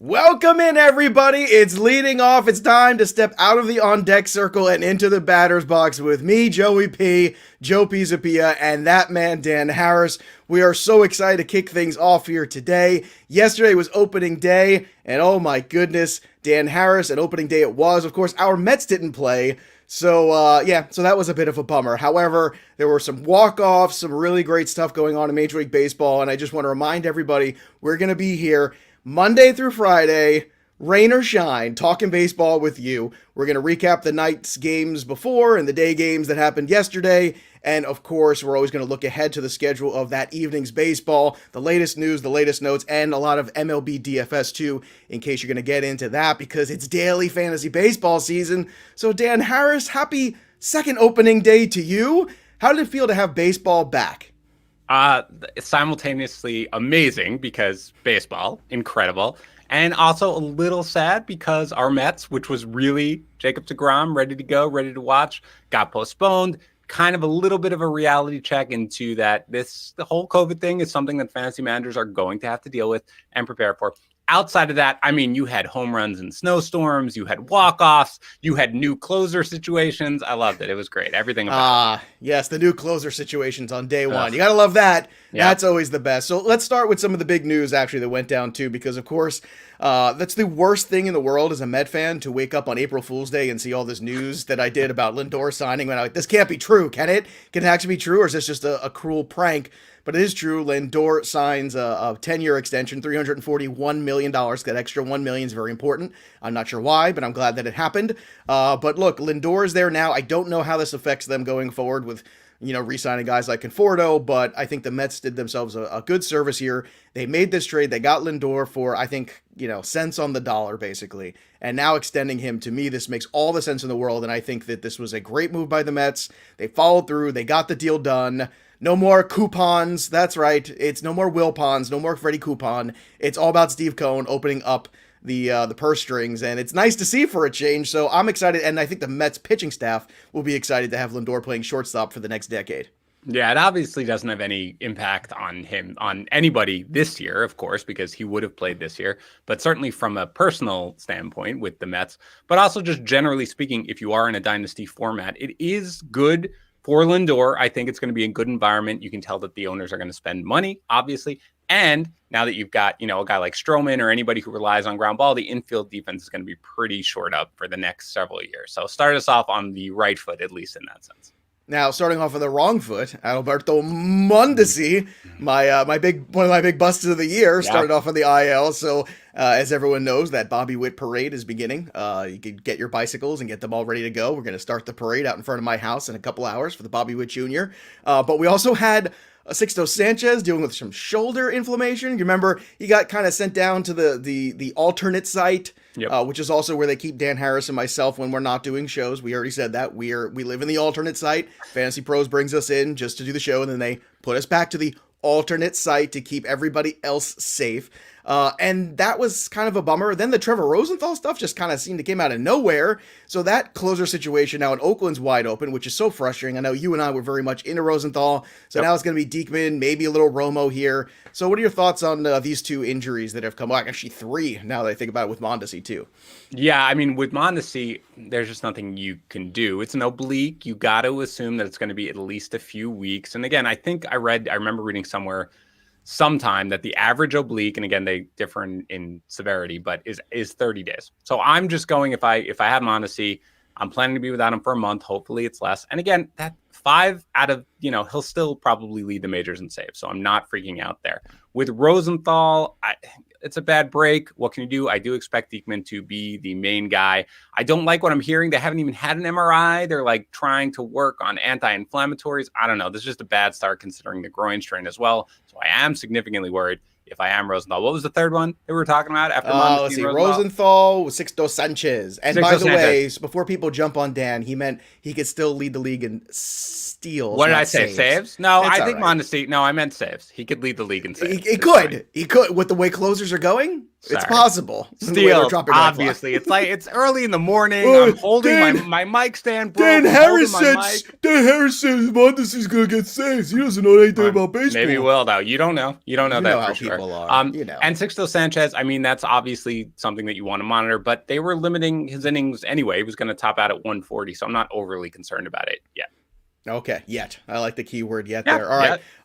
Welcome in, everybody. It's leading off. It's time to step out of the on-deck circle and into the batter's box with me, Joey P, Joe Pisapia, and that man, Dan Harris. We are so excited to kick things off here today. Yesterday was opening day, and oh my goodness, Dan Harris, and opening day it was. Of course, our Mets didn't play, so that was a bit of a bummer. However, there were some walk-offs, some really great stuff going on in Major League Baseball, and I just want to remind everybody, we're going to be here Monday through Friday, rain or shine, talking baseball with you. We're going to recap the night's games before and the day games that happened yesterday. And of course, we're always going to look ahead to the schedule of that evening's baseball, the latest news, the latest notes, and a lot of MLB DFS too, in case you're going to get into that because it's daily fantasy baseball season. So Dan Harris, happy second opening day to you. How did it feel to have baseball back? Simultaneously amazing because baseball, incredible, and also a little sad because our Mets, which was really Jacob deGrom, ready to go, ready to watch, got postponed. Kind of a little bit of a reality check into that the whole COVID thing is something that fantasy managers are going to have to deal with and prepare for. Outside of that, I mean, you had home runs and snowstorms, you had walk-offs, you had new closer situations. I loved it. It was great. Everything about it. Yes, the new closer situations on day one. You got to love that. Yeah. That's always the best. So let's start with some of the big news, actually, that went down, too, because, of course, that's the worst thing in the world as a Met fan, to wake up on April Fool's Day and see all this news that I did about Lindor signing. When this can't be true, can it? Can it actually be true, or is this just a cruel prank? But it is true. Lindor signs a 10-year extension, $341 million. That extra $1 million is very important. I'm not sure why, but I'm glad that it happened. But look, Lindor is there now. I don't know how this affects them going forward with, re-signing guys like Conforto, but I think the Mets did themselves a good service here. They made this trade. They got Lindor for, I think, cents on the dollar, basically. And now extending him, to me, this makes all the sense in the world, and I think that this was a great move by the Mets. They followed through. They got the deal done. No more coupons. That's right. It's no more Wilpons, no more Freddie Coupon. It's all about Steve Cohen opening up the purse strings, and it's nice to see for a change. So I'm excited, and I think the Mets pitching staff will be excited to have Lindor playing shortstop for the next decade. Yeah, it obviously doesn't have any impact on him, on anybody this year, of course, because he would have played this year, but certainly from a personal standpoint with the Mets, but also just generally speaking, if you are in a dynasty format, it is good for Lindor. I think it's going to be a good environment. You can tell that the owners are going to spend money, obviously. And now that you've got, a guy like Stroman or anybody who relies on ground ball, the infield defense is going to be pretty short up for the next several years. So start us off on the right foot, at least in that sense. Now, starting off on the wrong foot, Alberto Mondesi, one of my big busts of the year, started off on the IL. So, as everyone knows, that Bobby Witt parade is beginning. You can get your bicycles and get them all ready to go. We're going to start the parade out in front of my house in a couple hours for the Bobby Witt Jr. But we also had Sixto Sanchez dealing with some shoulder inflammation. You remember he got kind of sent down to the alternate site, which is also where they keep Dan Harris and myself when we're not doing shows. We already said that we live in the alternate site. FantasyPros brings us in just to do the show, and then they put us back to the alternate site to keep everybody else safe. And that was kind of a bummer. Then the Trevor Rosenthal stuff just kind of seemed to came out of nowhere. So that closer situation now in Oakland's wide open, which is so frustrating. I know you and I were very much into Rosenthal. So now it's going to be Diekman, maybe a little Romo here. So what are your thoughts on these two injuries that have come? Well, actually three now that I think about it with Mondesi too. Yeah, I mean, with Mondesi, there's just nothing you can do. It's an oblique. You got to assume that it's going to be at least a few weeks. And again, I remember reading somewhere sometime that the average oblique, and again, they differ in severity, but is 30 days. So I'm just going, if I have Mondesi, I'm planning to be without him for a month. Hopefully it's less. And again, that 5 out of, he'll still probably lead the majors in saves. So I'm not freaking out there. With Rosenthal, it's a bad break. What can you do? I do expect Diekman to be the main guy. I don't like what I'm hearing. They haven't even had an MRI. They're like trying to work on anti-inflammatories. I don't know. This is just a bad start considering the groin strain as well. So I am significantly worried if I am Rosenthal. What was the third one that we were talking about after Mondesi? Let's see. Rosenthal, Sixto Sanchez. And by the way, before people jump on Dan, he meant he could still lead the league in steals. What did I say? Saves? No, That's I think right. Mondesi. No, I meant saves. He could lead the league in saves. He could. With the way closers are going? It's possible. Steals, obviously. It's like it's early in the morning. I'm holding my mic stand. Dan Harris said Mondesi's gonna get saves. He doesn't know anything about baseball. Maybe he will, though. You don't know. You don't know that how for sure. People are. And Sixto Sanchez, I mean, that's obviously something that you want to monitor, but they were limiting his innings anyway. He was going to top out at 140, so I'm not overly concerned about it yet. Okay, yet. I like the keyword yet there. All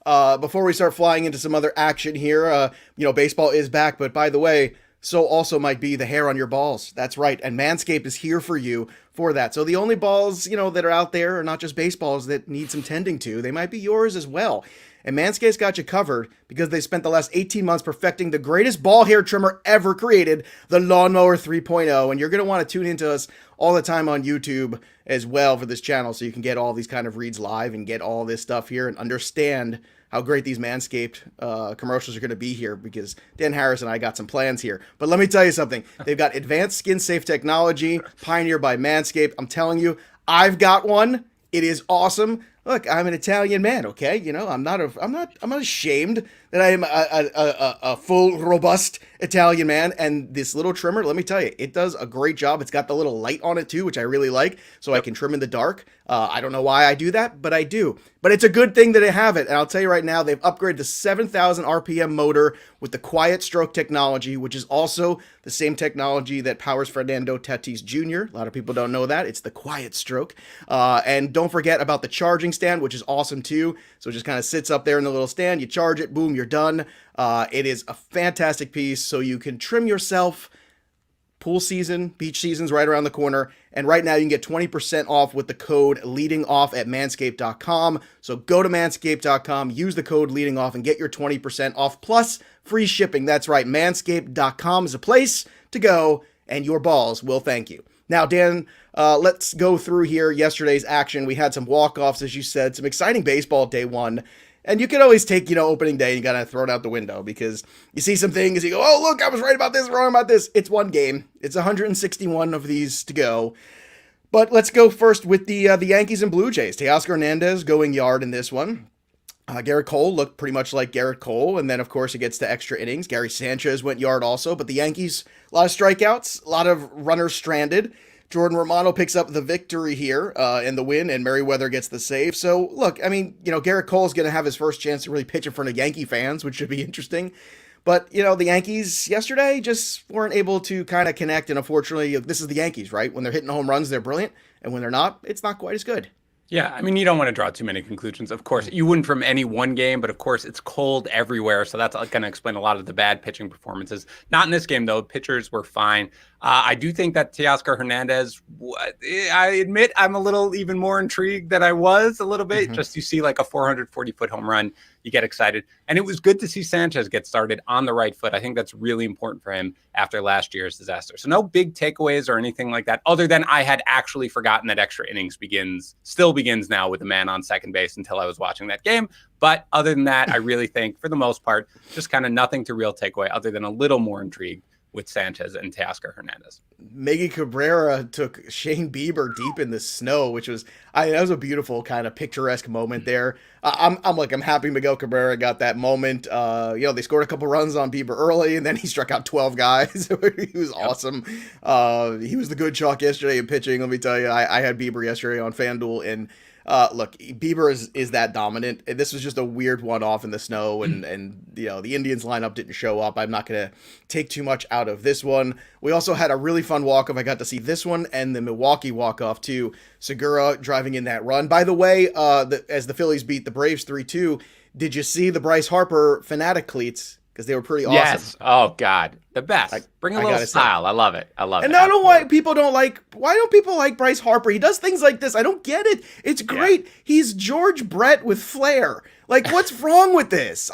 right. Before we start flying into some other action here, baseball is back, but by the way, so also might be the hair on your balls. That's right. And Manscaped is here for you for that. So the only balls, that are out there are not just baseballs that need some tending to. They might be yours as well. And Manscaped's got you covered because they spent the last 18 months perfecting the greatest ball hair trimmer ever created, the Lawnmower 3.0. And you're going to want to tune into us all the time on YouTube as well for this channel so you can get all these kind of reads live and get all this stuff here and understand how great these Manscaped commercials are going to be here, because Dan Harris and I got some plans here. But let me tell you something. They've got advanced skin-safe technology, pioneered by Manscaped. I'm telling you, I've got one. It is awesome. Look, I'm an Italian man, okay? I'm not ashamed that I am a full, robust Italian man. And this little trimmer, let me tell you, it does a great job. It's got the little light on it too, which I really like, so I can trim in the dark. I don't know why I do that, but I do. But it's a good thing that I have it. And I'll tell you right now, they've upgraded the 7,000 RPM motor with the quiet stroke technology, which is also the same technology that powers Fernando Tatis Jr. A lot of people don't know that. It's the quiet stroke. And don't forget about the charging stand, which is awesome too. So it just kind of sits up there in the little stand. You charge it, boom, you're done. It is a fantastic piece, so you can trim yourself. Pool season, beach season's right around the corner, and right now you can get 20% off with the code leadingoff at manscaped.com. So go to manscaped.com, use the code leadingoff, and get your 20% off plus free shipping. That's right, manscaped.com is a place to go, and your balls will thank you. Now, Dan, let's go through here yesterday's action. We had some walk-offs, as you said, some exciting baseball day one. And you can always take, opening day and you got to throw it out the window because you see some things, you go, oh, look, I was right about this, wrong about this. It's one game. It's 161 of these to go. But let's go first with the Yankees and Blue Jays. Teoscar Hernandez going yard in this one. Garrett Cole looked pretty much like Garrett Cole. And then, of course, it gets to extra innings. Gary Sanchez went yard also. But the Yankees, a lot of strikeouts, a lot of runners stranded. Jordan Romano picks up the victory here in the win, and Merriweather gets the save. So, look, I mean, Garrett Cole's going to have his first chance to really pitch in front of Yankee fans, which should be interesting. But, the Yankees yesterday just weren't able to kind of connect, and unfortunately, this is the Yankees, right? When they're hitting home runs, they're brilliant, and when they're not, it's not quite as good. Yeah, I mean, you don't want to draw too many conclusions. Of course, you wouldn't from any one game, but of course, it's cold everywhere, so that's going to explain a lot of the bad pitching performances. Not in this game, though. Pitchers were fine. I do think that Teoscar Hernandez, I admit I'm a little even more intrigued than I was a little bit. Just you see like a 440-foot home run, you get excited. And it was good to see Sanchez get started on the right foot. I think that's really important for him after last year's disaster. So no big takeaways or anything like that, other than I had actually forgotten that extra innings still begins now with a man on second base until I was watching that game. But other than that, I really think for the most part, just kind of nothing to real takeaway other than a little more intrigued with Sanchez and Teoscar Hernandez. Miggy Cabrera took Shane Bieber deep in the snow, which was, that was a beautiful kind of picturesque moment there. I'm happy Miguel Cabrera got that moment. They scored a couple runs on Bieber early, and then he struck out 12 guys. He was awesome. He was the good chalk yesterday in pitching. Let me tell you, I had Bieber yesterday on FanDuel, and look, Bieber is that dominant. This was just a weird one-off in the snow, and the Indians lineup didn't show up. I'm not going to take too much out of this one. We also had a really fun walk-off. I got to see this one and the Milwaukee walk-off too. Segura driving in that run. By the way, as the Phillies beat the Braves 3-2, did you see the Bryce Harper Fanatic cleats? Because they were pretty awesome. Yes. Oh, God. The best. Bring a little style. I love it. And I don't know why don't people like Bryce Harper? He does things like this. I don't get it. It's great. Yeah. He's George Brett with flair. Like, what's wrong with this?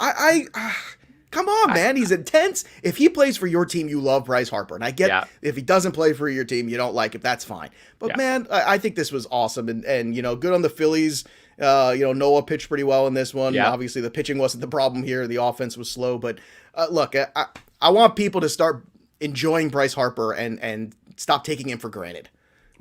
Come on, man. He's intense. If he plays for your team, you love Bryce Harper. And I get if he doesn't play for your team, you don't like it. That's fine. But, man, I think this was awesome. And good on the Phillies. Noah pitched pretty well in this one. Yeah. Obviously, the pitching wasn't the problem here. The offense was slow. But, look, I want people to start enjoying Bryce Harper and stop taking him for granted.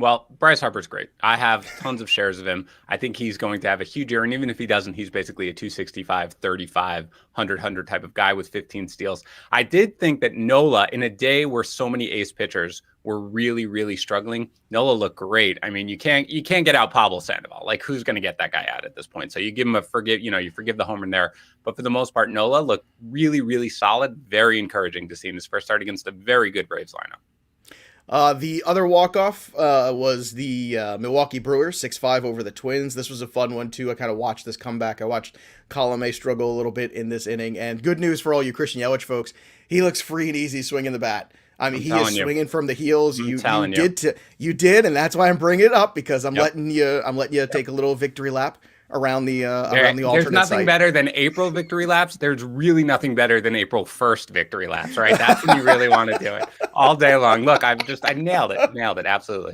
Well, Bryce Harper's great. I have tons of shares of him. I think he's going to have a huge year. And even if he doesn't, he's basically a 265, 35, 100 type of guy with 15 steals. I did think that Nola, in a day where so many ace pitchers were really, really struggling, Nola looked great. I mean, you can't get out Pablo Sandoval. Like, who's going to get that guy out at this point? So you give him you forgive the homer in there. But for the most part, Nola looked really, really solid. Very encouraging to see in his first start against a very good Braves lineup. The other walk-off was the Milwaukee Brewers, 6-5 over the Twins. This was a fun one, too. I kind of watched this comeback. I watched Colomé struggle a little bit in this inning. And good news for all you Christian Yelich folks. He looks free and easy swinging the bat. I mean, he is swinging from the heels. You did, and that's why I'm bringing it up, because I'm letting you take a little victory lap around the alternate There's nothing site. better than April victory laps. There's really nothing better than April 1st victory laps, right? That's when you really want to do it all day long. Look, I nailed it. Absolutely.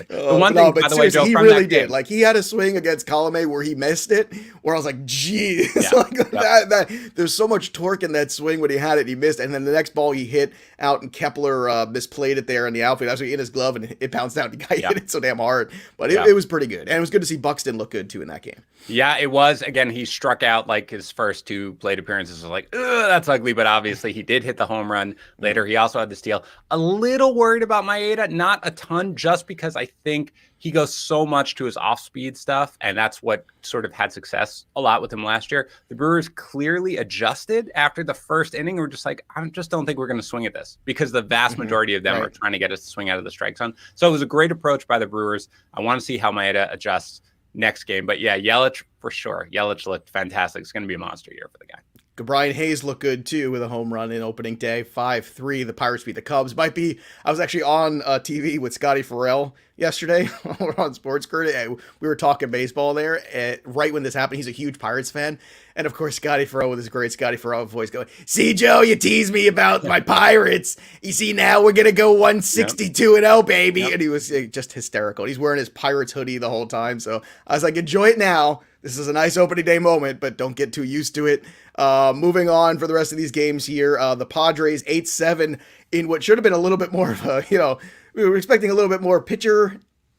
The one thing, by the way, Joe, he really did. Like, he had a swing against Colomé where he missed it, where I was like, geez, that there's so much torque in that swing when he had it, he missed, and then the next ball he hit out, and Kepler misplayed it there in the outfield. Actually, in his glove, and it bounced out. The guy hit it so damn hard, but it was pretty good, and it was good to see Buxton look good too in that game. Yeah, it was. Again, he struck out like his first two plate appearances. Was like, that's ugly, but obviously he did hit the home run later. He also had the steal. A little worried about Maeda, not a ton, just because I think he goes so much to his off-speed stuff, and that's what sort of had success a lot with him last year. The Brewers clearly adjusted after the first inning. We're just like, I just don't think we're going to swing at this, because the vast majority of them are trying to get us to swing out of the strike zone. So it was a great approach by the Brewers. I want to see how Maeda adjusts next game. But yeah, Yelich for sure. Yelich looked fantastic. It's going to be a monster year for the guy. Brian Hayes looked good too with a home run in opening day. 5-3. The Pirates beat the Cubs. I was actually on TV with Scotty Farrell yesterday on Sports Grid. We were talking baseball there right when this happened. He's a huge Pirates fan. And of course, Scotty Farrell with his great Scotty Farrell voice going, "See, Joe, you tease me about my Pirates. You see, now we're going to go 162-0, baby." Yep. And he was just hysterical. He's wearing his Pirates hoodie the whole time. So I was like, enjoy it now. This is a nice opening day moment, but don't get too used to it. Moving on for the rest of these games here, the Padres 8-7 in what should have been a little bit more of a, we were expecting a little bit more pitcher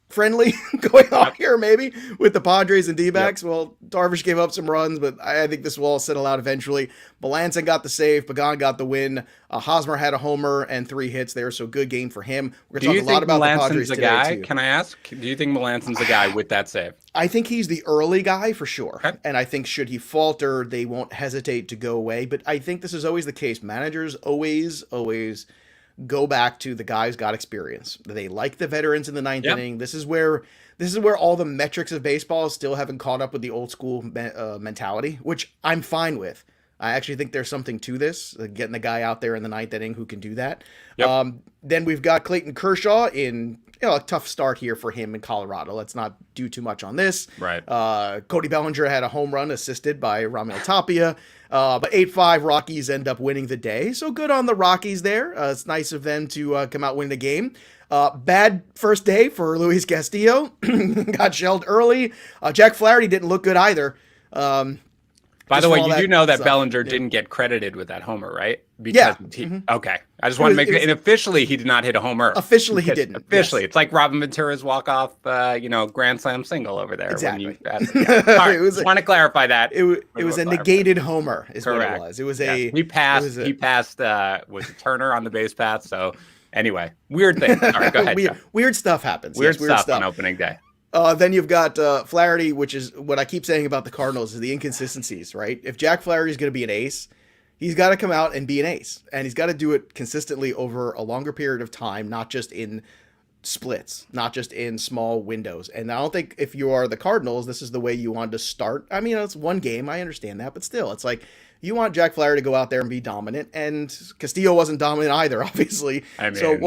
friendly going on here, maybe with the Padres and D-backs. Well, Darvish gave up some runs, but I think this will all settle out eventually. Melanson got the save. Pagan got the win. Hosmer had a homer and 3 hits there, so good game for him. We're going to talk a lot about the Padres today, too. Can I ask? Do you think Melanson's the guy with that save? I think he's the early guy for sure. Okay. And I think should he falter, they won't hesitate to go away. But I think this is always the case. Managers always go back to the guys got experience. They like the veterans in the ninth inning. This is where all the metrics of baseball still haven't caught up with the old school mentality, which I'm fine with. I actually think there's something to this, getting the guy out there in the ninth inning who can do that. Yep. Then we've got Clayton Kershaw in a tough start here for him in Colorado. Let's not do too much on this. Right. Cody Bellinger had a home run assisted by Raimel Tapia. But 8-5 Rockies end up winning the day. So good on the Rockies there. It's nice of them to come out win the game. Bad first day for Luis Castillo. Got shelled early. Jack Flaherty didn't look good either. By the way, you do know that Bellinger didn't get credited with that homer, right? Because okay. I just want to make it. And officially, he did not hit a homer. Officially, he didn't. Officially, it's like Robin Ventura's walk-off, grand slam single over there. Exactly. I just want to clarify that. It was a negated homer, is what it was. It was he passed. He passed with Turner on the base path. So anyway, weird thing. All right, go ahead. Weird stuff happens. Weird stuff on opening day. Then you've got Flaherty, which is what I keep saying about the Cardinals, is the inconsistencies, right? If Jack Flaherty is going to be an ace, he's got to come out and be an ace. And he's got to do it consistently over a longer period of time, not just in splits, not just in small windows. And I don't think if you are the Cardinals, this is the way you want to start. I mean, it's one game. I understand that. But still, it's like you want Jack Flaherty to go out there and be dominant. And Castillo wasn't dominant either, obviously. So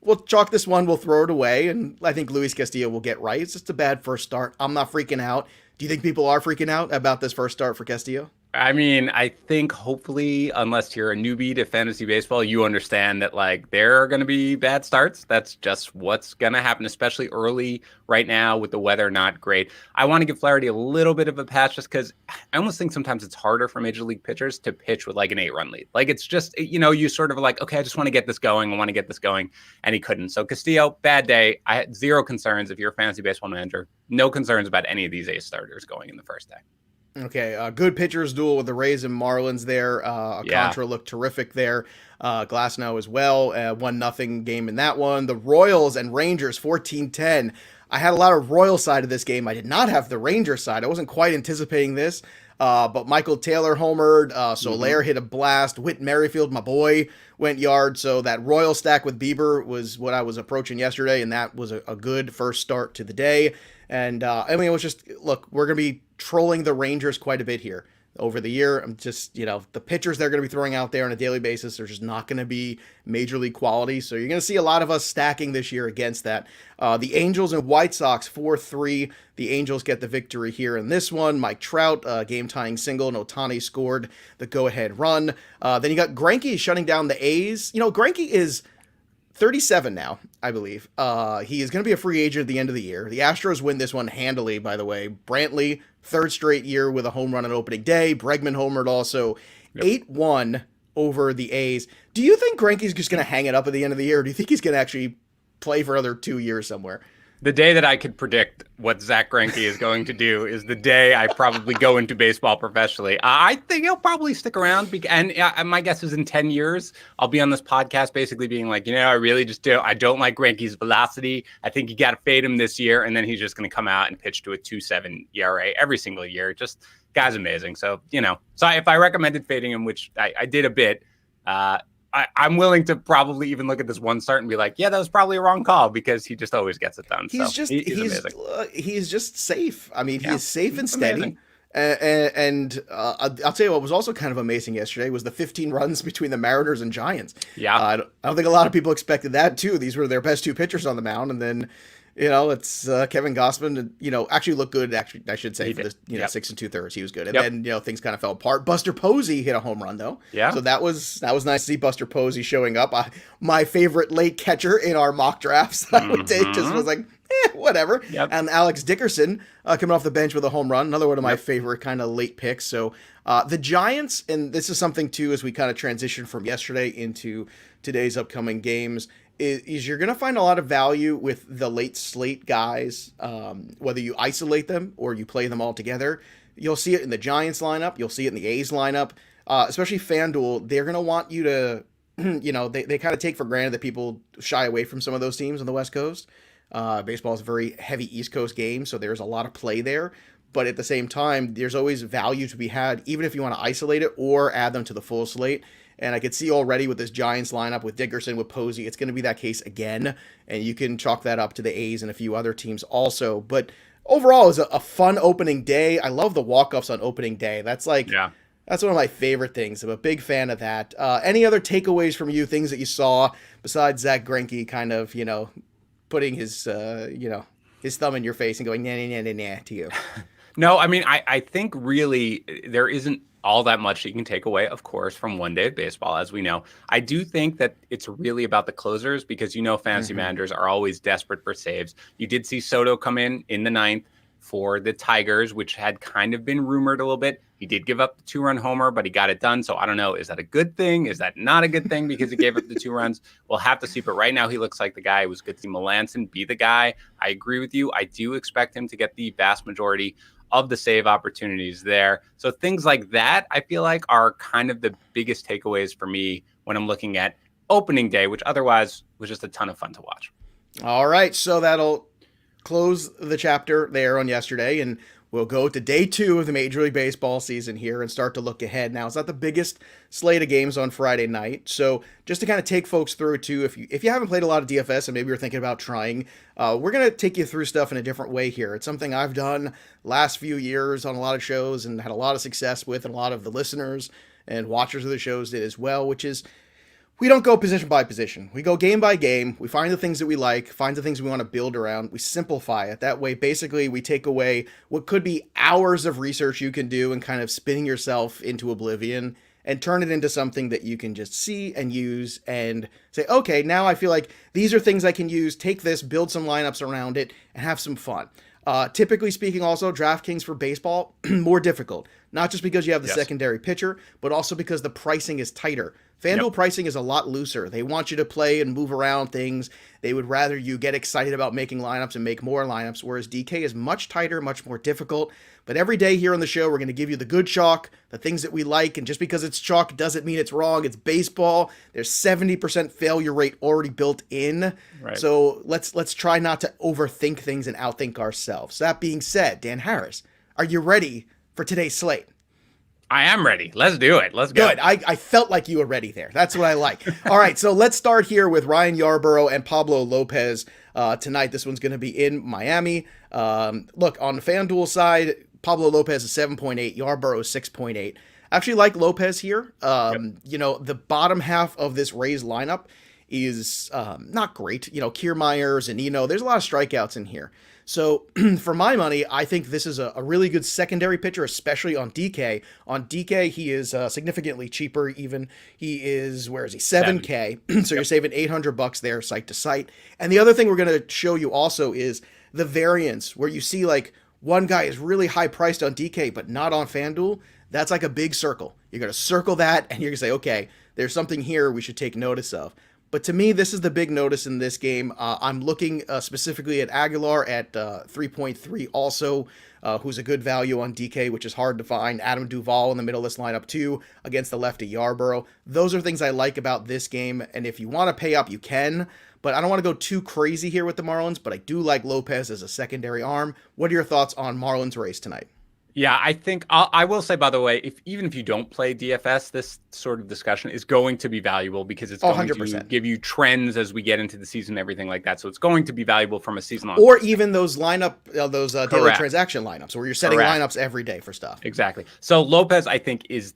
we'll chalk this one. We'll throw it away. And I think Luis Castillo will get right. It's just a bad first start. I'm not freaking out. Do you think people are freaking out about this first start for Castillo? I mean, I think hopefully, unless you're a newbie to fantasy baseball, you understand that like there are going to be bad starts. That's just what's going to happen, especially early right now with the weather not great. I want to give Flaherty a little bit of a pass just because I almost think sometimes it's harder for major league pitchers to pitch with like an 8-run lead. Like it's just, you sort of like, okay, I just want to get this going. I want to get this going. And he couldn't. So Castillo, bad day. I had zero concerns if you're a fantasy baseball manager. No concerns about any of these ace starters going in the first day. Okay, good pitchers duel with the Rays and Marlins there. Alcantara looked terrific there. Glasnow as well. 1-0 game in that one. The Royals and Rangers 14-10. I had a lot of Royal side of this game. I did not have the Ranger side. I wasn't quite anticipating this. But Michael Taylor homered. Soler hit a blast. Whit Merrifield, my boy, went yard. So that Royal stack with Bieber was what I was approaching yesterday, and that was a good first start to the day. And I mean, it was just, look, we're going to be trolling the Rangers quite a bit here over the year. I'm just, the pitchers they're going to be throwing out there on a daily basis are just not going to be major league quality. So you're going to see a lot of us stacking this year against that. The Angels and White Sox 4-3. The Angels get the victory here in this one. Mike Trout, game-tying single, and Ohtani scored the go-ahead run. Then you got Greinke shutting down the A's. Greinke is 37 now, I believe. He is going to be a free agent at the end of the year. The Astros win this one handily, by the way. Brantley, third straight year with a home run on opening day. Bregman homered also. Yep. 8-1 over the A's. Do you think Greinke's just going to hang it up at the end of the year, or do you think he's going to actually play for another 2 years somewhere? The day that I could predict what Zach Greinke is going to do is the day I probably go into baseball professionally. I think he'll probably stick around. And my guess is in 10 years, I'll be on this podcast basically being like, I really just don't like Greinke's velocity. I think you got to fade him this year. And then he's just going to come out and pitch to a 2.7 ERA every single year. Just guy's amazing. So, so if I recommended fading him, which I did a bit, I'm willing to probably even look at this one start and be like, yeah, that was probably a wrong call because he just always gets it done. He's just safe. I mean, he's safe and steady. And I'll tell you what was also kind of amazing yesterday was the 15 runs between the Mariners and Giants. Yeah. I don't think a lot of people expected that too. These were their best two pitchers on the mound. And then, it's Kevin Gausman, actually looked good. Actually, I should say for this, 6 2/3, he was good. And then, things kind of fell apart. Buster Posey hit a home run though. Yeah. So that was nice to see Buster Posey showing up. My favorite late catcher in our mock drafts. I would take just was like, whatever. Yep. And Alex Dickerson coming off the bench with a home run. Another one of my favorite kind of late picks. So the Giants, and this is something too, as we kind of transition from yesterday into today's upcoming games, is you're going to find a lot of value with the late slate guys, whether you isolate them or you play them all together. You'll see it in the Giants lineup. You'll see it in the A's lineup, especially FanDuel. They're going to want you to, they kind of take for granted that people shy away from some of those teams on the West Coast. Baseball is a very heavy East Coast game, so there's a lot of play there. But at the same time, there's always value to be had, even if you want to isolate it or add them to the full slate. And I could see already with this Giants lineup, with Dickerson, with Posey, it's going to be that case again. And you can chalk that up to the A's and a few other teams also. But overall, it was a fun opening day. I love the walk-offs on opening day. That's that's one of my favorite things. I'm a big fan of that. Any other takeaways from you, things that you saw besides Zach Greinke kind of, putting his, his thumb in your face and going, nah, to you? No, I mean, I think really there isn't all that much that you can take away, of course, from one day of baseball, as we know. I do think that it's really about the closers because, fantasy managers are always desperate for saves. You did see Soto come in the ninth for the Tigers, which had kind of been rumored a little bit. He did give up the 2-run homer, but he got it done. So I don't know. Is that a good thing? Is that not a good thing because he gave up the 2 runs? We'll have to see. But right now he looks like the guy. It was good to see Melanson be the guy. I agree with you. I do expect him to get the vast majority of the save opportunities there. So things like that, I feel like, are kind of the biggest takeaways for me when I'm looking at opening day, which otherwise was just a ton of fun to watch. All right. So that'll close the chapter there on yesterday, and we'll go to day 2 of the Major League Baseball season here and start to look ahead. Now, it's not the biggest slate of games on Friday night, so just to kind of take folks through too, if you haven't played a lot of DFS and maybe you're thinking about trying, we're going to take you through stuff in a different way here. It's something I've done last few years on a lot of shows and had a lot of success with, and a lot of the listeners and watchers of the shows did as well, which is We don't go position by position. We go game by game. We find the things that we like, find the things we want to build around. We simplify it. That way, basically, we take away what could be hours of research you can do and kind of spinning yourself into oblivion and turn it into something that you can just see and use and say, okay, now I feel like these are things I can use. Take this, build some lineups around it, and have some fun. Typically speaking, also, DraftKings for baseball, more difficult. Not just because you have the secondary pitcher, but also because the pricing is tighter. FanDuel pricing is a lot looser. They want you to play and move around things. They would rather you get excited about making lineups and make more lineups, whereas DK is much tighter, much more difficult. But every day here on the show, we're going to give you the good chalk, the things that we like, and just because it's chalk doesn't mean it's wrong. It's baseball. There's 70% failure rate already built in. Right. So let's try not to overthink things and outthink ourselves. That being said, Dan Harris, are you ready for today's slate? I am ready. Let's do it. Let's go. Good. I felt like you were ready there. That's what I like. All right, so let's start here with Ryan Yarbrough and Pablo Lopez tonight. This one's going to be in Miami. Look, on the FanDuel side, Pablo Lopez is 7.8, Yarbrough is 6.8. I actually like Lopez here. You know, the bottom half of this Rays lineup is not great. You know, Kiermaier, Zunino, there's a lot of strikeouts in here. So for my money, I think this is a really good secondary pitcher, especially on DK. On DK, he is significantly cheaper even. He is, where is he? 7K. So you're saving $800 there, site to site. And the other thing we're going to show you also is the variance, where you see like one guy is really high priced on DK, but not on FanDuel. That's like a big circle. You're going to circle that and you're going to say, okay, there's something here we should take notice of. But to me, this is the big notice in this game. I'm looking specifically at Aguilar at 3.3 also, who's a good value on DK, which is hard to find. Adam Duvall in the middle of this lineup too, against the lefty Yarbrough. Those are things I like about this game, and if you want to pay up, you can. But I don't want to go too crazy here with the Marlins, but I do like Lopez as a secondary arm. What are your thoughts on Marlins race tonight? Yeah, I think I will say, by the way, even if you don't play DFS, this sort of discussion is going to be valuable because it's going 100%. To give you trends as we get into the season and everything like that. So it's going to be valuable from a season long. Or even those daily transaction lineups where you're setting lineups every day for stuff. Exactly. So Lopez, I think, is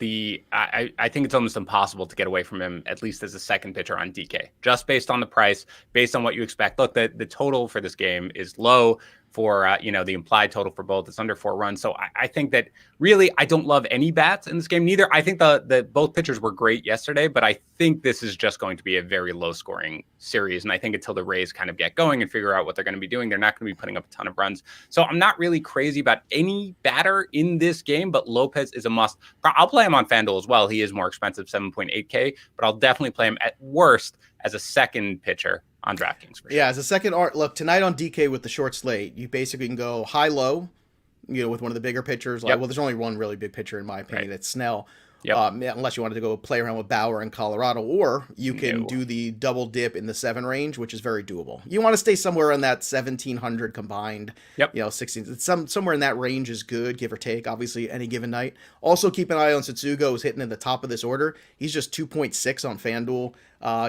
I think it's almost impossible to get away from him, at least as a second pitcher on DK, just based on the price, based on what you expect. Look, the total for this game is low. For, the implied total for both. It's under 4 runs. So I think that really I don't love any bats in this game neither. I think the both pitchers were great yesterday, but I think this is just going to be a very low scoring series. And I think until the Rays kind of get going and figure out what they're going to be doing, they're not going to be putting up a ton of runs. So I'm not really crazy about any batter in this game, but Lopez is a must. I'll play him on FanDuel as well. He is more expensive, 7.8K, but I'll definitely play him at worst as a second pitcher on DraftKings for sure. Yeah, as a second art, look, tonight on DK with the short slate, you basically can go high-low, with one of the bigger pitchers. Well, there's only one really big pitcher in my opinion. It's Snell. Unless you wanted to go play around with Bauer in Colorado, or you can do the double dip in the 7 range, which is very doable. You want to stay somewhere in that 1,700 combined, 16. Somewhere in that range is good, give or take, obviously, any given night. Also, keep an eye on Satsugo, who's hitting in the top of this order. He's just 2.6 on FanDuel.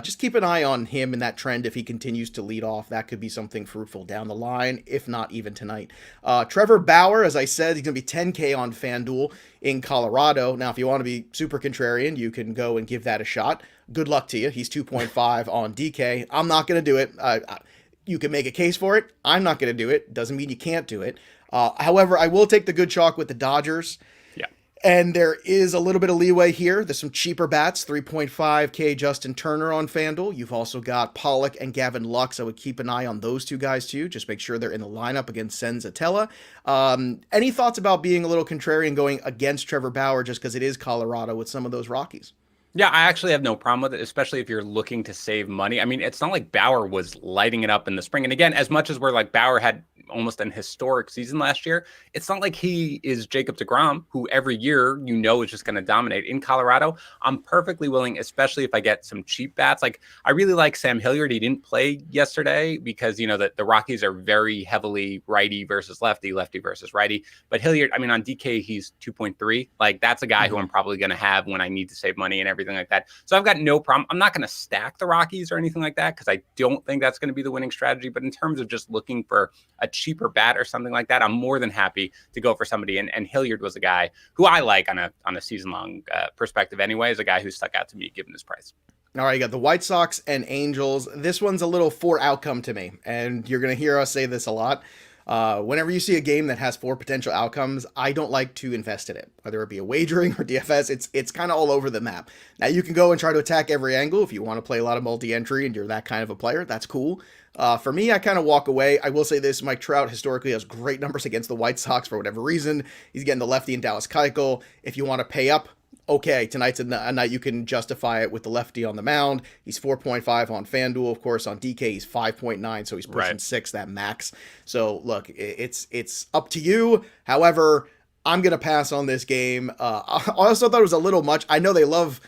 Just keep an eye on him in that trend if he continues to lead off. That could be something fruitful down the line, if not even tonight. Trevor Bauer, as I said, he's going to be 10K on FanDuel in Colorado. Now, if you want to be super contrarian, you can go and give that a shot. Good luck to you. He's 2.5 on DK. I'm not going to do it. You can make a case for it. I'm not going to do it. Doesn't mean you can't do it. However, I will take the good chalk with the Dodgers. And there is a little bit of leeway here. There's some cheaper bats, 3.5K Justin Turner on FanDuel. You've also got Pollock and Gavin Lux. I would keep an eye on those two guys too. Just make sure they're in the lineup against Senzatella. Any thoughts about being a little contrarian going against Trevor Bauer just because it is Colorado with some of those Rockies? Yeah, I actually have no problem with it, especially if you're looking to save money. I mean, it's not like Bauer was lighting it up in the spring. And again, as much as we're like Bauer had almost an historic season last year, it's not like he is Jacob deGrom, who every year is just going to dominate. In Colorado, I'm perfectly willing, especially if I get some cheap bats. Like, I really like Sam Hilliard. He didn't play yesterday because, the Rockies are very heavily righty versus lefty, lefty versus righty. But Hilliard, I mean, on DK, he's 2.3. Like, that's a guy who I'm probably going to have when I need to save money and everything like that. So I've got no problem. I'm not going to stack the Rockies or anything like that because I don't think that's going to be the winning strategy. But in terms of just looking for a cheaper bat or something like that, I'm more than happy to go for somebody. And Hilliard was a guy who I like on a season long perspective anyway, is a guy who stuck out to me given his price. All right, you got the White Sox and Angels. This one's a little 4 outcome to me, and you're going to hear us say this a lot. Whenever you see a game that has 4 potential outcomes, I don't like to invest in it, whether it be a wagering or DFS. It's kind of all over the map. Now, you can go and try to attack every angle if you want to play a lot of multi-entry and you're that kind of a player. That's cool. For me, I kind of walk away. I will say this, Mike Trout historically has great numbers against the White Sox for whatever reason. He's getting the lefty in Dallas Keuchel. If you want to pay up, okay, tonight's a night you can justify it with the lefty on the mound. He's 4.5 on FanDuel. Of course, on DK, he's 5.9, so he's pushing 6, that max. So, look, it's up to you. However, I'm going to pass on this game. I also thought it was a little much. I know they love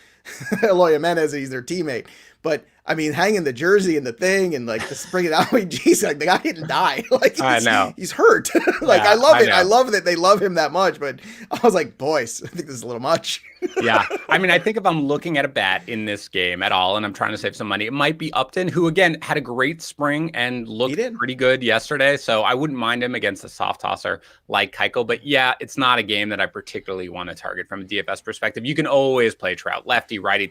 Eloy Jimenez, he's their teammate. But, I mean, hanging the jersey and the thing and, like, just bring it out. I mean, geez, like, the guy didn't die. Like, I know. He's hurt. Like, yeah, I love it. I love that they love him that much. But I was like, boys, I think this is a little much. Yeah. I mean, I think if I'm looking at a bat in this game at all and I'm trying to save some money, it might be Upton, who, again, had a great spring and looked pretty good yesterday. So I wouldn't mind him against a soft tosser like Keuchel. But, yeah, it's not a game that I particularly want to target from a DFS perspective. You can always play Trout, lefty, righty.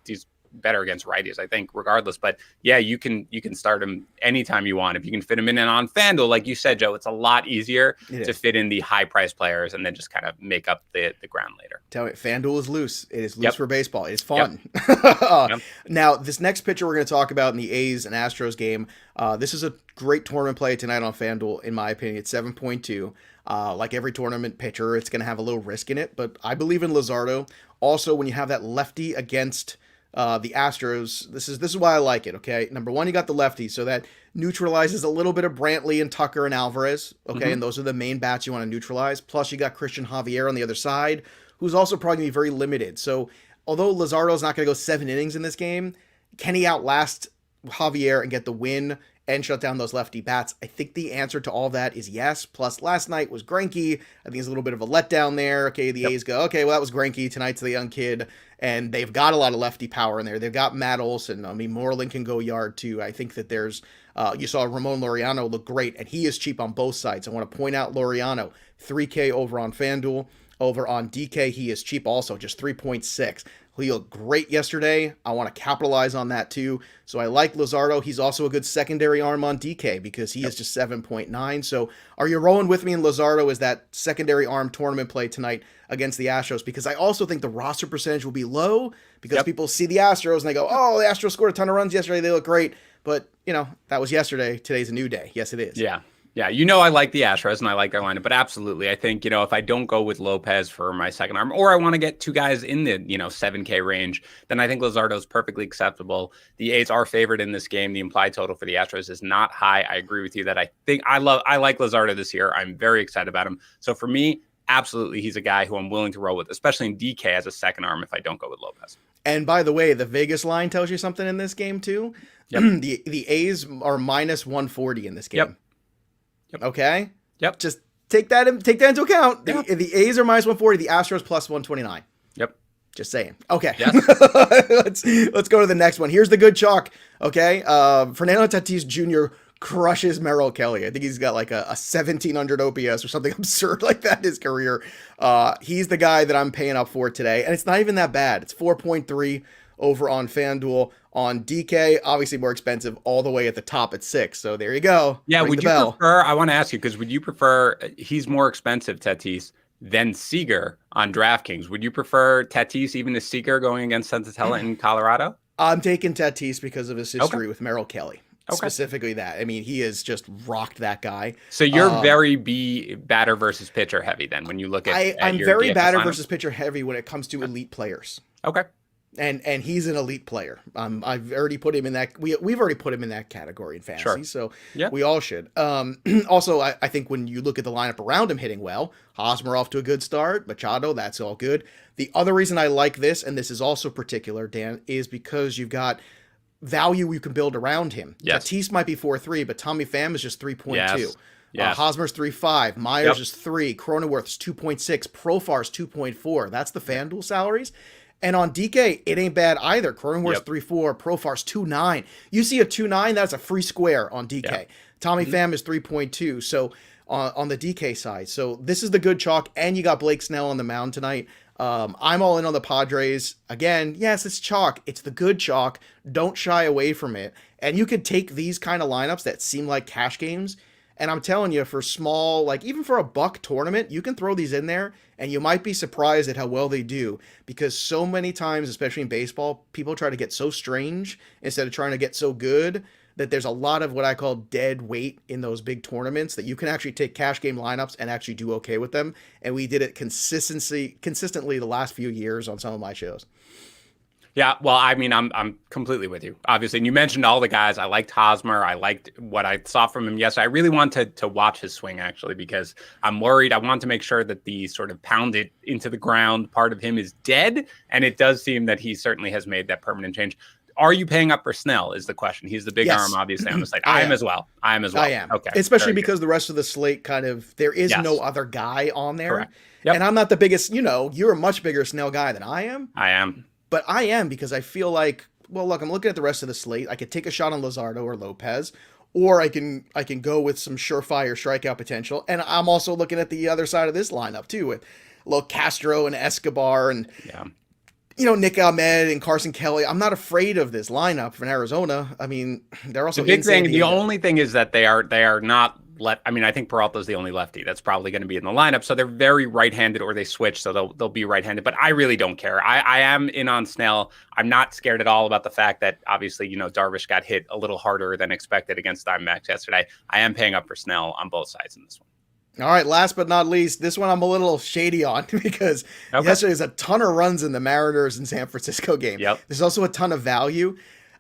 He's better against righties, I think, regardless. But yeah, you can start him anytime you want. If you can fit him in and on FanDuel, like you said, Joe, it's a lot easier to fit in the high price players and then just kind of make up the ground later. Tell me, FanDuel is loose. It is loose for baseball. It's fun. Yep. Now, this next pitcher we're going to talk about in the A's and Astros game, this is a great tournament play tonight on FanDuel, in my opinion. It's 7.2. Like every tournament pitcher, it's going to have a little risk in it, but I believe in Luzardo. Also, when you have that lefty against the Astros, this is why I like it, okay? Number one, you got the lefty, so that neutralizes a little bit of Brantley and Tucker and Alvarez, okay? And those are the main bats you want to neutralize. Plus, you got Christian Javier on the other side, who's also probably going to be very limited. So, although Luzardo's not going to go 7 innings in this game, can he outlast Javier and get the win and shut down those lefty bats? I think the answer to all that is yes. Plus, last night was Greinke. I think it's a little bit of a letdown there. Okay, the A's go, okay, well, that was Greinke. Tonight's the young kid. And they've got a lot of lefty power in there. They've got Matt Olson. I mean, Moreland can go yard, too. I think that there's, you saw Ramon Laureano look great, and he is cheap on both sides. I want to point out Laureano, $3K over on FanDuel. Over on DK, he is cheap also, just 3.6. He looked great yesterday. I want to capitalize on that too. So I like Luzardo. He's also a good secondary arm on DK because he is just 7.9. So are you rolling with me in Luzardo as that secondary arm tournament play tonight against the Astros? Because I also think the roster percentage will be low because people see the Astros and they go, oh, the Astros scored a ton of runs yesterday. They look great. But, that was yesterday. Today's a new day. Yes, it is. Yeah. Yeah, I like the Astros and I like their lineup, but absolutely. I think, if I don't go with Lopez for my second arm, or I want to get 2 guys in the, 7K range, then I think Luzardo is perfectly acceptable. The A's are favored in this game. The implied total for the Astros is not high. I agree with you that I like Luzardo this year. I'm very excited about him. So for me, absolutely, he's a guy who I'm willing to roll with, especially in DK as a second arm if I don't go with Lopez. And by the way, the Vegas line tells you something in this game too. Yep. The A's are minus 140 in this game. Yep. Okay. Yep. Just take that into account. Yep. The A's are minus 140. The Astros plus 129. Yep. Just saying. Okay. Yes. let's go to the next one. Here's the good chalk. Okay. Fernando Tatis Jr. crushes Merrill Kelly. I think he's got like a 1700 OPS or something absurd like that in his career. He's the guy that I'm paying up for today, and it's not even that bad. It's 4.3 over on FanDuel. On DK, obviously more expensive, all the way at the top at 6. So there you go. Yeah, would you prefer, I want to ask you, because would you prefer, he's more expensive, Tatis, than Seager on DraftKings. Would you prefer Tatis even to Seager going against Senzatella in Colorado? I'm taking Tatis because of his history with Merrill Kelly. Specifically that. I mean, he has just rocked that guy. So you're very batter versus pitcher heavy then when you look at I'm your very DFS batter lineup? versus pitcher heavy when it comes to elite players. Okay. And he's an elite player. I've already put him in that. We've already put him in that category in fantasy. So we all should. Also, I think when you look at the lineup around him hitting well, Hosmer off to a good start. Machado, that's all good. The other reason I like this, and this is also particular, Dan, is because you've got value you can build around him. Yes. Tatis might be 4.3, but Tommy Pham is just 3.2. Yes. Hosmer's 3.5. Myers is 3. Cronenworth's 2.6. Profar's 2.4. That's the FanDuel salaries. And on DK, it ain't bad either. Cronenworth's 3.4, Profar's 2.9. You see a 2.9, that's a free square on DK. Tommy Pham is 3.2. So on the DK side. So this is the good chalk, and you got Blake Snell on the mound tonight. I'm all in on the Padres. Again, yes, it's chalk. It's the good chalk. Don't shy away from it. And you could take these kind of lineups that seem like cash games, and I'm telling you, for small, like even for a buck tournament, you can throw these in there, and you might be surprised at how well they do. Because so many times, especially in baseball, people try to get so strange instead of trying to get so good, that there's a lot of what I call dead weight in those big tournaments that you can actually take cash game lineups and actually do okay with them. And we did it consistently the last few years on some of my shows. Yeah, well, I mean, I'm completely with you, obviously. And you mentioned all the guys. I liked Hosmer. I liked what I saw from him yesterday. I really wanted to watch his swing, actually, because I'm worried. I want to make sure that the sort of pounded into the ground part of him is dead. And it does seem that he certainly has made that permanent change. Are you paying up for Snell is the question. He's the big arm, obviously, on the slate. I am as well. I am. Okay. Especially because the rest of the slate there is no other guy on there. Correct. Yep. And I'm not the biggest, you're a much bigger Snell guy than I am. I am. But I am, because I feel like, well, look, I'm looking at the rest of the slate. I could take a shot on Luzardo or Lopez, or I can go with some surefire strikeout potential. And I'm also looking at the other side of this lineup too, with Castro and Escobar and Nick Ahmed and Carson Kelly. I'm not afraid of this lineup from Arizona. I mean, they're also the big thing. The only thing is that they are not. I mean, I think Peralta's the only lefty that's probably going to be in the lineup. So they're very right-handed, or they switch, so they'll be right-handed. But I really don't care. I am in on Snell. I'm not scared at all about the fact that, obviously, Darvish got hit a little harder than expected against Diamondbacks yesterday. I am paying up for Snell on both sides in this one. All right, last but not least, this one I'm a little shady on because yesterday there's a ton of runs in the Mariners and San Francisco game. Yep. There's also a ton of value.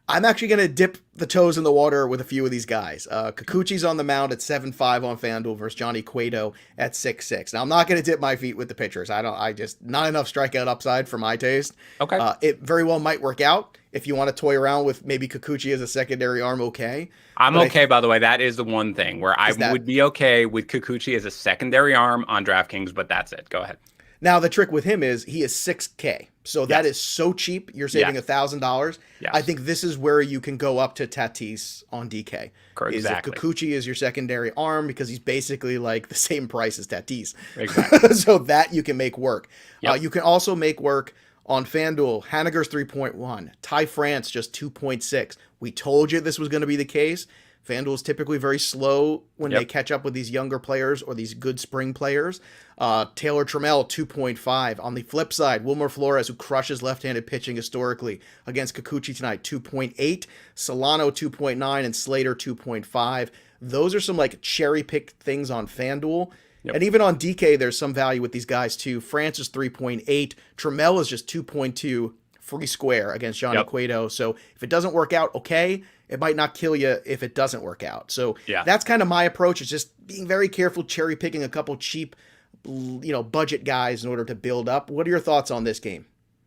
I'm actually going to dip the toes in the water with a few of these guys. Kikuchi's on the mound at 7.5 on FanDuel versus Johnny Cueto at 6.6. Now, I'm not going to dip my feet with the pitchers. Not enough strikeout upside for my taste. Okay. It very well might work out if you want to toy around with maybe Kikuchi as a secondary arm. Okay. I'm okay, by the way. That is the one thing where I would be okay with Kikuchi as a secondary arm on DraftKings, but that's it. Go ahead. Now, the trick with him is he is $6K. So that is so cheap. You're saving $1,000. Yes. I think this is where you can go up to Tatis on DK. Correct. Exactly. If Kikuchi is your secondary arm, because he's basically like the same price as Tatis. Exactly. So that you can make work. Yep. You can also make work on FanDuel. Haniger's 3.1. Ty France just 2.6. We told you this was going to be the case. FanDuel is typically very slow when they catch up with these younger players or these good spring players. Taylor Trammell, 2.5. On the flip side, Wilmer Flores, who crushes left-handed pitching historically against Kikuchi tonight, 2.8. Solano, 2.9. And Slater, 2.5. Those are some cherry-picked things on FanDuel. Yep. And even on DK, there's some value with these guys too. France is 3.8. Trammell is just 2.2. Free square against Johnny Cueto. So if it doesn't work out, okay. It might not kill you if it doesn't work out. So that's kind of my approach, is just being very careful, cherry picking a couple cheap, budget guys in order to build up. What are your thoughts on this game?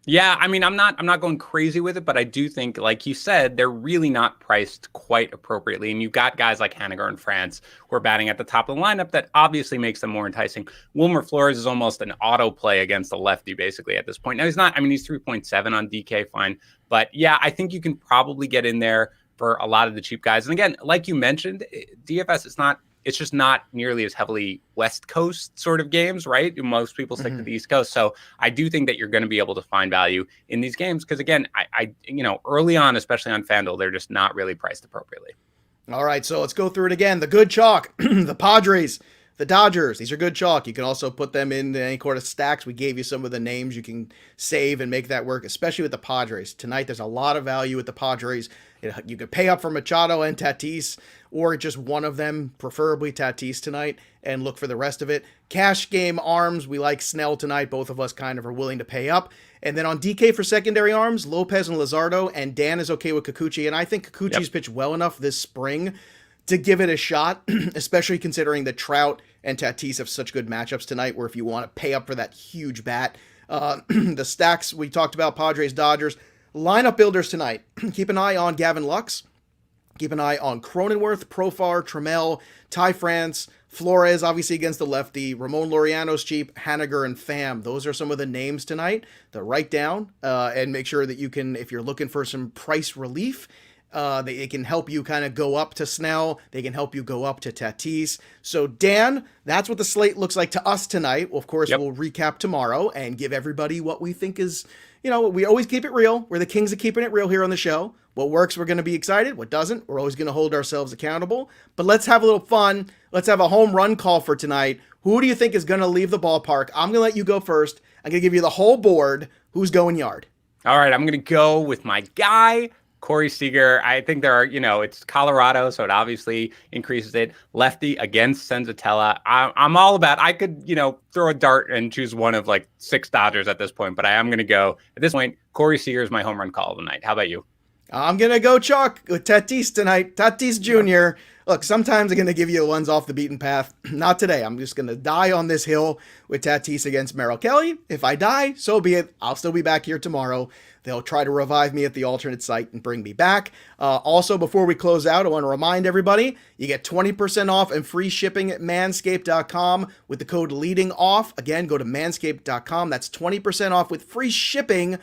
Yeah, I mean, I'm not going crazy with it, but I do think, like you said, they're really not priced quite appropriately. And you've got guys like Haniger and France who are batting at the top of the lineup that obviously makes them more enticing. Wilmer Flores is almost an auto play against a lefty, basically, at this point. Now, he's not, I mean, he's 3.7 on DK, fine. But yeah, I think you can probably get in there for a lot of the cheap guys. And again, like you mentioned, DFS it's just not nearly as heavily West Coast sort of games, right? Most people stick to the East Coast. So I do think that you're going to be able to find value in these games. Because again, I early on, especially on FanDuel, they're just not really priced appropriately. All right, so let's go through it again. The good chalk, the Padres, the Dodgers, these are good chalk. You can also put them in any sort of stacks. We gave you some of the names you can save and make that work, especially with the Padres. Tonight, there's a lot of value with the Padres. You could pay up for Machado and Tatis, or just one of them, preferably Tatis tonight, and look for the rest of it. Cash game arms, we like Snell tonight. Both of us kind of are willing to pay up. And then on DK for secondary arms, Lopez and Luzardo, and Dan is okay with Kikuchi. And I think Kikuchi's pitched well enough this spring to give it a shot, especially considering that Trout and Tatis have such good matchups tonight, where if you want to pay up for that huge bat. The stacks we talked about, Padres, Dodgers. Lineup builders tonight. Keep an eye on Gavin Lux. Keep an eye on Cronenworth, Profar, Trammell, Ty France, Flores, obviously against the lefty, Ramon Laureano's cheap, Haniger, and Pham. Those are some of the names tonight to write down and make sure that you can, if you're looking for some price relief, They can help you kind of go up to Snell. They can help you go up to Tatis. So, Dan, that's what the slate looks like to us tonight. Well, of course, we'll recap tomorrow and give everybody what we think is, we always keep it real. We're the kings of keeping it real here on the show. What works, we're going to be excited. What doesn't, we're always going to hold ourselves accountable. But let's have a little fun. Let's have a home run call for tonight. Who do you think is going to leave the ballpark? I'm going to let you go first. I'm going to give you the whole board. Who's going yard? All right, I'm going to go with my guy, Corey Seager. I think there are, it's Colorado, so it obviously increases it. Lefty against Senzatella. I'm all about, I could, throw a dart and choose one of like 6 Dodgers at this point, but I am going to go, at this point, Corey Seager is my home run call of the night. How about you? I'm going to go chalk with Tatis tonight. Tatis Jr. Look, sometimes I'm going to give you ones off the beaten path. Not today. I'm just going to die on this hill with Tatis against Merrill Kelly. If I die, so be it. I'll still be back here tomorrow. They'll try to revive me at the alternate site and bring me back. Also, before we close out, I want to remind everybody, you get 20% off and free shipping at manscaped.com with the code LEADINGOFF. Again, go to manscaped.com. That's 20% off with free shipping.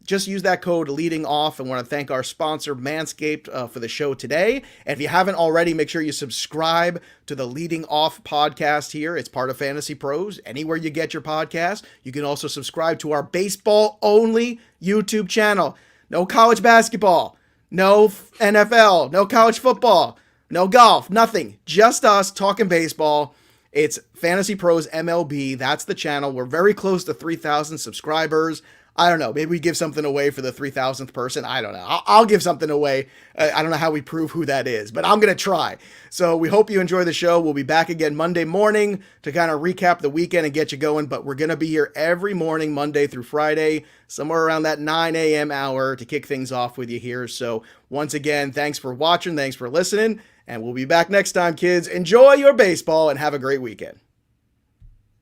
Just use that code leading off. I want to thank our sponsor, Manscaped, for the show today. And if you haven't already, make sure you subscribe to the Leading Off podcast here. It's part of Fantasy Pros. Anywhere you get your podcast, you can also subscribe to our baseball-only YouTube channel. No college basketball, no NFL, no college football, no golf, nothing. Just us talking baseball. It's Fantasy Pros MLB. That's the channel. We're very close to 3,000 subscribers. I don't know. Maybe we give something away for the 3,000th person. I don't know. I'll give something away. I don't know how we prove who that is, but I'm going to try. So we hope you enjoy the show. We'll be back again Monday morning to kind of recap the weekend and get you going. But we're going to be here every morning, Monday through Friday, somewhere around that 9 a.m. hour to kick things off with you here. So once again, thanks for watching. Thanks for listening. And we'll be back next time, kids. Enjoy your baseball and have a great weekend.